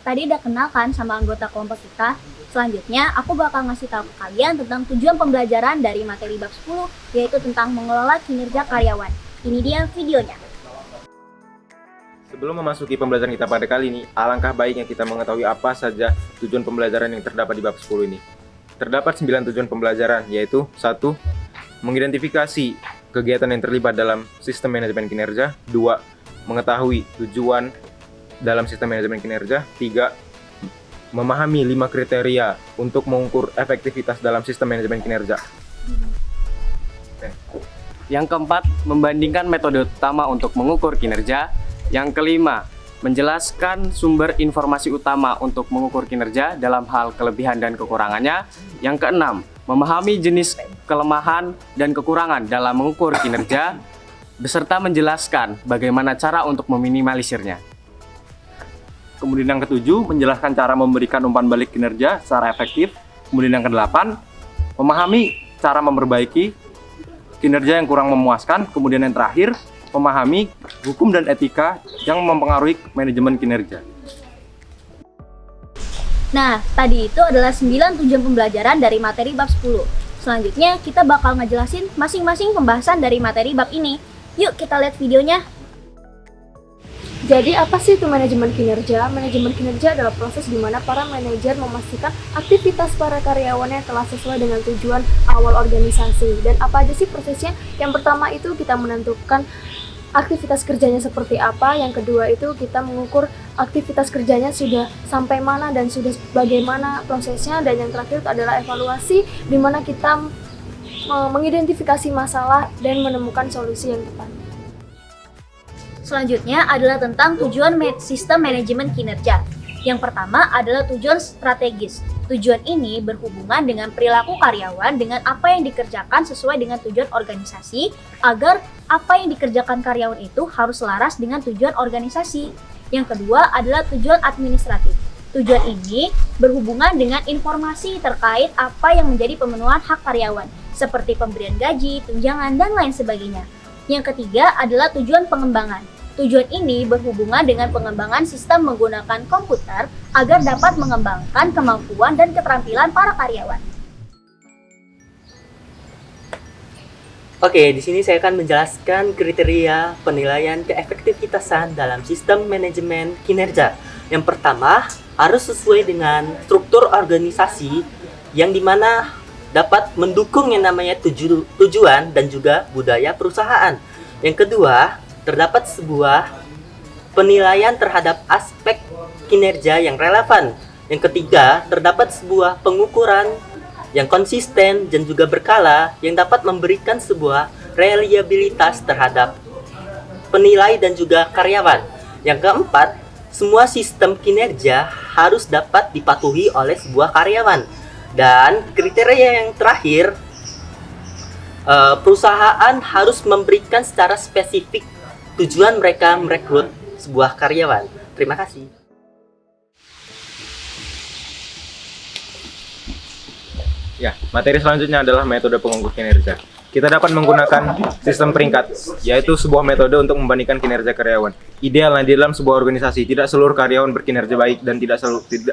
tadi udah kenal kan sama anggota kelompok kita. Selanjutnya, aku bakal ngasih tahu ke kalian tentang tujuan pembelajaran dari materi bab 10, yaitu tentang mengelola kinerja karyawan. Ini dia videonya. Sebelum memasuki pembelajaran kita pada kali ini, alangkah baiknya kita mengetahui apa saja tujuan pembelajaran yang terdapat di bab 10 ini. Terdapat 9 tujuan pembelajaran, yaitu 1. Mengidentifikasi kegiatan yang terlibat dalam sistem manajemen kinerja. 2. Mengetahui tujuan dalam sistem manajemen kinerja. 3. Memahami 5 kriteria untuk mengukur efektivitas dalam sistem manajemen kinerja. Yang keempat, membandingkan metode utama untuk mengukur kinerja. Yang kelima, menjelaskan sumber informasi utama untuk mengukur kinerja dalam hal kelebihan dan kekurangannya. Yang keenam, memahami jenis kelemahan dan kekurangan dalam mengukur kinerja, beserta menjelaskan bagaimana cara untuk meminimalisirnya. Kemudian yang ketujuh, menjelaskan cara memberikan umpan balik kinerja secara efektif. Kemudian yang kedelapan, memahami cara memperbaiki kinerja yang kurang memuaskan. Kemudian yang terakhir, memahami hukum dan etika yang mempengaruhi manajemen kinerja. Nah, tadi itu adalah 9 tujuan pembelajaran dari materi bab 10. Selanjutnya, kita bakal ngejelasin masing-masing pembahasan dari materi bab ini. Yuk kita lihat videonya. Jadi apa sih itu manajemen kinerja? Manajemen kinerja adalah proses di mana para manajer memastikan aktivitas para karyawannya telah sesuai dengan tujuan awal organisasi. Dan apa aja sih prosesnya? Yang pertama itu kita menentukan aktivitas kerjanya seperti apa. Yang kedua itu kita mengukur aktivitas kerjanya sudah sampai mana dan sudah bagaimana prosesnya. Dan yang terakhir itu adalah evaluasi, di mana kita mengidentifikasi masalah dan menemukan solusi yang tepat. Selanjutnya adalah tentang tujuan sistem manajemen kinerja. Yang pertama adalah tujuan strategis. Tujuan ini berhubungan dengan perilaku karyawan dengan apa yang dikerjakan sesuai dengan tujuan organisasi, agar apa yang dikerjakan karyawan itu harus selaras dengan tujuan organisasi. Yang kedua adalah tujuan administratif. Tujuan ini berhubungan dengan informasi terkait apa yang menjadi pemenuhan hak karyawan, seperti pemberian gaji, tunjangan, dan lain sebagainya. Yang ketiga adalah tujuan pengembangan. Tujuan ini berhubungan dengan pengembangan sistem menggunakan komputer agar dapat mengembangkan kemampuan dan keterampilan para karyawan. Oke, di sini saya akan menjelaskan kriteria penilaian keefektivitasan dalam sistem manajemen kinerja. Yang pertama, harus sesuai dengan struktur organisasi yang dimana dapat mendukung yang namanya tujuan dan juga budaya perusahaan. Yang kedua, terdapat sebuah penilaian terhadap aspek kinerja yang relevan. Yang ketiga, terdapat sebuah pengukuran yang konsisten dan juga berkala yang dapat memberikan sebuah reliabilitas terhadap penilai dan juga karyawan. Yang keempat, semua sistem kinerja harus dapat dipatuhi oleh sebuah karyawan. Dan kriteria yang terakhir, perusahaan harus memberikan secara spesifik tujuan mereka merekrut sebuah karyawan. Terima kasih. Ya, materi selanjutnya adalah metode pengukur kinerja. Kita dapat menggunakan sistem peringkat, yaitu sebuah metode untuk membandingkan kinerja karyawan. Idealnya di dalam sebuah organisasi, tidak seluruh karyawan berkinerja baik dan tidak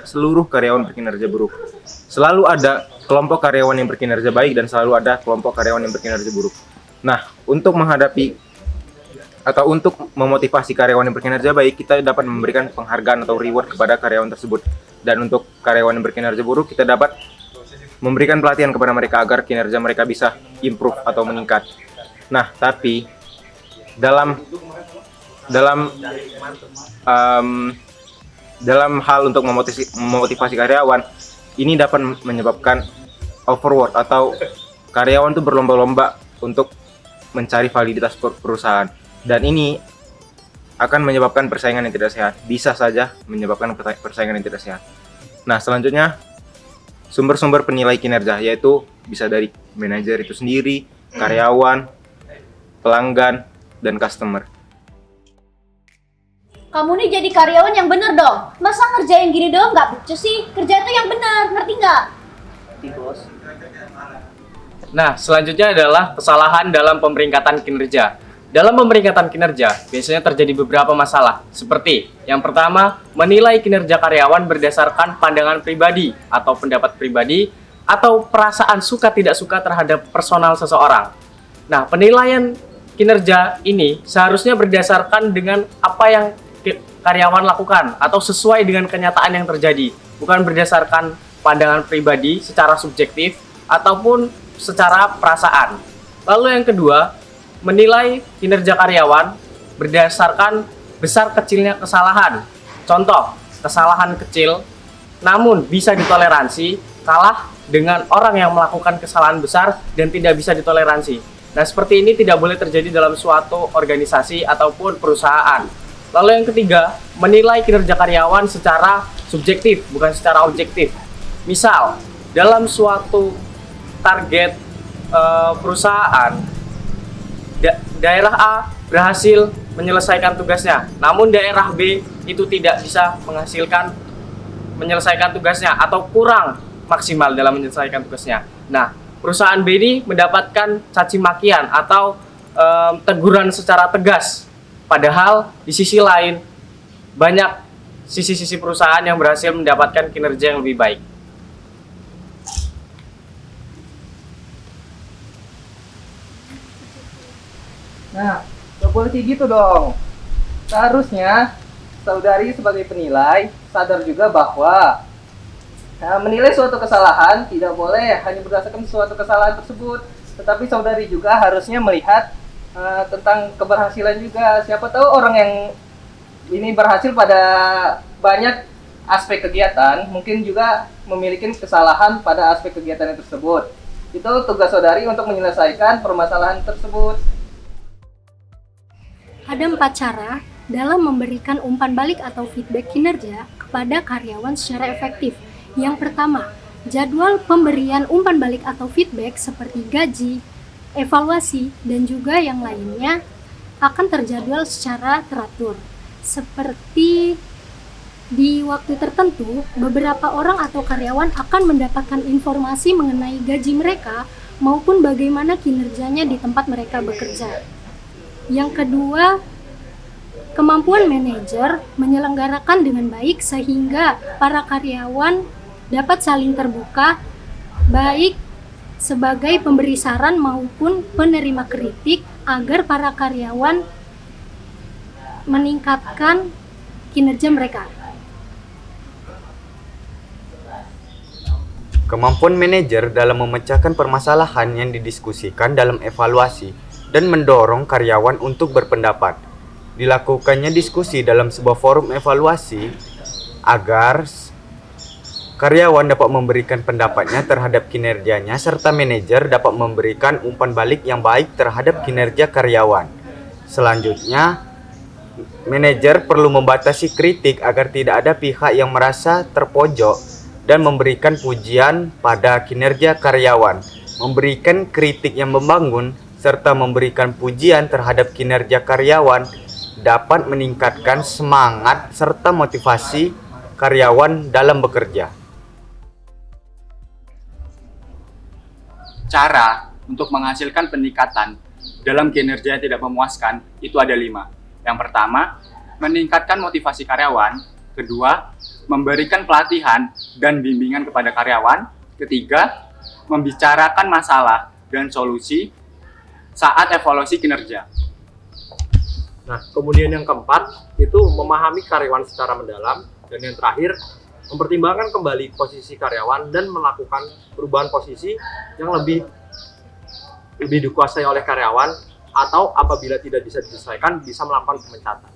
seluruh karyawan berkinerja buruk. Selalu ada kelompok karyawan yang berkinerja baik dan selalu ada kelompok karyawan yang berkinerja buruk. Nah, untuk memotivasi karyawan yang berkinerja baik, kita dapat memberikan penghargaan atau reward kepada karyawan tersebut. Dan untuk karyawan yang berkinerja buruk, kita dapat memberikan pelatihan kepada mereka agar kinerja mereka bisa improve atau meningkat. Nah, tapi dalam hal untuk memotivasi karyawan, ini dapat menyebabkan overwork atau karyawan itu berlomba-lomba untuk mencari validitas perusahaan. Dan ini akan menyebabkan persaingan yang tidak sehat. Bisa saja menyebabkan persaingan yang tidak sehat. Nah, selanjutnya sumber-sumber penilai kinerja, yaitu bisa dari manajer itu sendiri, karyawan, pelanggan, dan customer. Kamu nih jadi karyawan yang bener dong. Masa ngerjain gini doang nggak becus sih? Kerja itu yang bener, ngerti nggak? Ngerti, Bos. Nah, selanjutnya adalah kesalahan dalam pemeringkatan kinerja. Dalam pemeringkatan kinerja, biasanya terjadi beberapa masalah, seperti yang pertama, menilai kinerja karyawan berdasarkan pandangan pribadi atau pendapat pribadi, atau perasaan suka tidak suka terhadap personal seseorang. Nah, penilaian kinerja ini seharusnya berdasarkan dengan apa yang karyawan lakukan atau sesuai dengan kenyataan yang terjadi, bukan berdasarkan pandangan pribadi secara subjektif ataupun secara perasaan. Lalu yang kedua, menilai kinerja karyawan berdasarkan besar kecilnya kesalahan. Contoh, kesalahan kecil namun bisa ditoleransi kalah dengan orang yang melakukan kesalahan besar dan tidak bisa ditoleransi. Nah, seperti ini tidak boleh terjadi dalam suatu organisasi ataupun perusahaan. Lalu yang ketiga, menilai kinerja karyawan secara subjektif, bukan secara objektif. Misal, dalam suatu target perusahaan, daerah A berhasil menyelesaikan tugasnya, namun daerah B itu tidak bisa menyelesaikan tugasnya atau kurang maksimal dalam menyelesaikan tugasnya. Nah, perusahaan B ini mendapatkan caci makian atau teguran secara tegas. Padahal di sisi lain banyak sisi-sisi perusahaan yang berhasil mendapatkan kinerja yang lebih baik. Nah, gak boleh kayak gitu dong. Seharusnya saudari sebagai penilai sadar juga bahwa menilai suatu kesalahan tidak boleh hanya berdasarkan suatu kesalahan tersebut, tetapi saudari juga harusnya melihat tentang keberhasilan juga. Siapa tahu orang yang ini berhasil pada banyak aspek kegiatan, mungkin juga memiliki kesalahan pada aspek kegiatan tersebut. Itu tugas saudari untuk menyelesaikan permasalahan tersebut. Ada 4 cara dalam memberikan umpan balik atau feedback kinerja kepada karyawan secara efektif. Yang pertama, jadwal pemberian umpan balik atau feedback seperti gaji, evaluasi, dan juga yang lainnya akan terjadwal secara teratur. Seperti di waktu tertentu, beberapa orang atau karyawan akan mendapatkan informasi mengenai gaji mereka maupun bagaimana kinerjanya di tempat mereka bekerja. Yang kedua, kemampuan manajer menyelenggarakan dengan baik sehingga para karyawan dapat saling terbuka, baik sebagai pemberi saran maupun penerima kritik agar para karyawan meningkatkan kinerja mereka. Kemampuan manajer dalam memecahkan permasalahan yang didiskusikan dalam evaluasi dan mendorong karyawan untuk berpendapat. Dilakukannya diskusi dalam sebuah forum evaluasi agar karyawan dapat memberikan pendapatnya terhadap kinerjanya serta manajer dapat memberikan umpan balik yang baik terhadap kinerja karyawan. Selanjutnya, manajer perlu membatasi kritik agar tidak ada pihak yang merasa terpojok dan memberikan pujian pada kinerja karyawan. Memberikan kritik yang membangun serta memberikan pujian terhadap kinerja karyawan dapat meningkatkan semangat serta motivasi karyawan dalam bekerja. Cara untuk menghasilkan peningkatan dalam kinerja yang tidak memuaskan itu ada 5. Yang pertama, meningkatkan motivasi karyawan. Kedua, memberikan pelatihan dan bimbingan kepada karyawan. Ketiga, membicarakan masalah dan solusi saat evaluasi kinerja. Nah, kemudian yang keempat itu memahami karyawan secara mendalam, dan yang terakhir mempertimbangkan kembali posisi karyawan dan melakukan perubahan posisi yang lebih dikuasai oleh karyawan, atau apabila tidak bisa diselesaikan bisa melakukan pemecatan.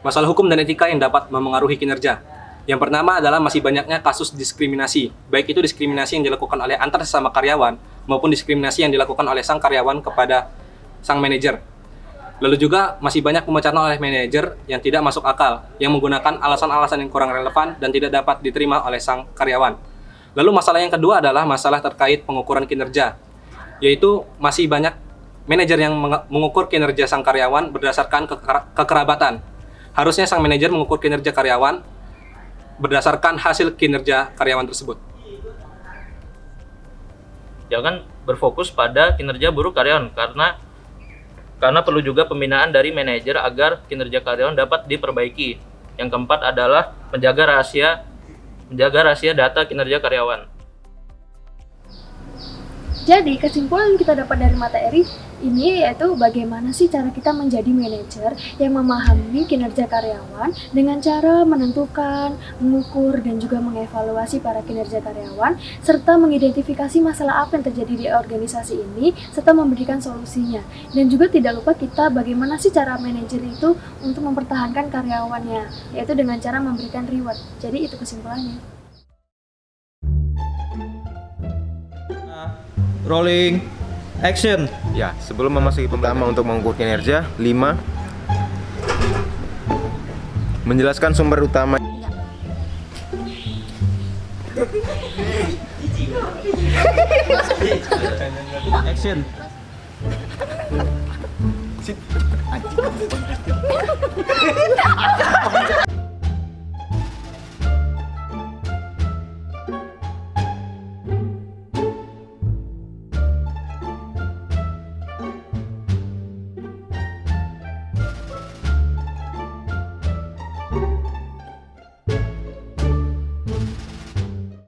Masalah hukum dan etika yang dapat memengaruhi kinerja. Yang pertama adalah masih banyaknya kasus diskriminasi, baik itu diskriminasi yang dilakukan oleh antar sesama karyawan maupun diskriminasi yang dilakukan oleh sang karyawan kepada sang manajer. Lalu juga masih banyak pemecatan oleh manajer yang tidak masuk akal, yang menggunakan alasan-alasan yang kurang relevan dan tidak dapat diterima oleh sang karyawan. Lalu masalah yang kedua adalah masalah terkait pengukuran kinerja, yaitu masih banyak manajer yang mengukur kinerja sang karyawan berdasarkan kekerabatan. Harusnya sang manajer mengukur kinerja karyawan berdasarkan hasil kinerja karyawan tersebut. Jangan berfokus pada kinerja buruk karyawan, karena Karena perlu juga pembinaan dari manajer agar kinerja karyawan dapat diperbaiki. Yang keempat adalah menjaga rahasia data kinerja karyawan. Jadi, kesimpulan yang kita dapat dari materi ini yaitu bagaimana sih cara kita menjadi manajer yang memahami kinerja karyawan dengan cara menentukan, mengukur, dan juga mengevaluasi para kinerja karyawan, serta mengidentifikasi masalah apa yang terjadi di organisasi ini, serta memberikan solusinya. Dan juga tidak lupa kita bagaimana sih cara manajer itu untuk mempertahankan karyawannya, yaitu dengan cara memberikan reward. Jadi itu kesimpulannya. Rolling, action. Ya, sebelum memasuki pertama untuk mengukur kinerja, 5. Menjelaskan sumber utama. Action.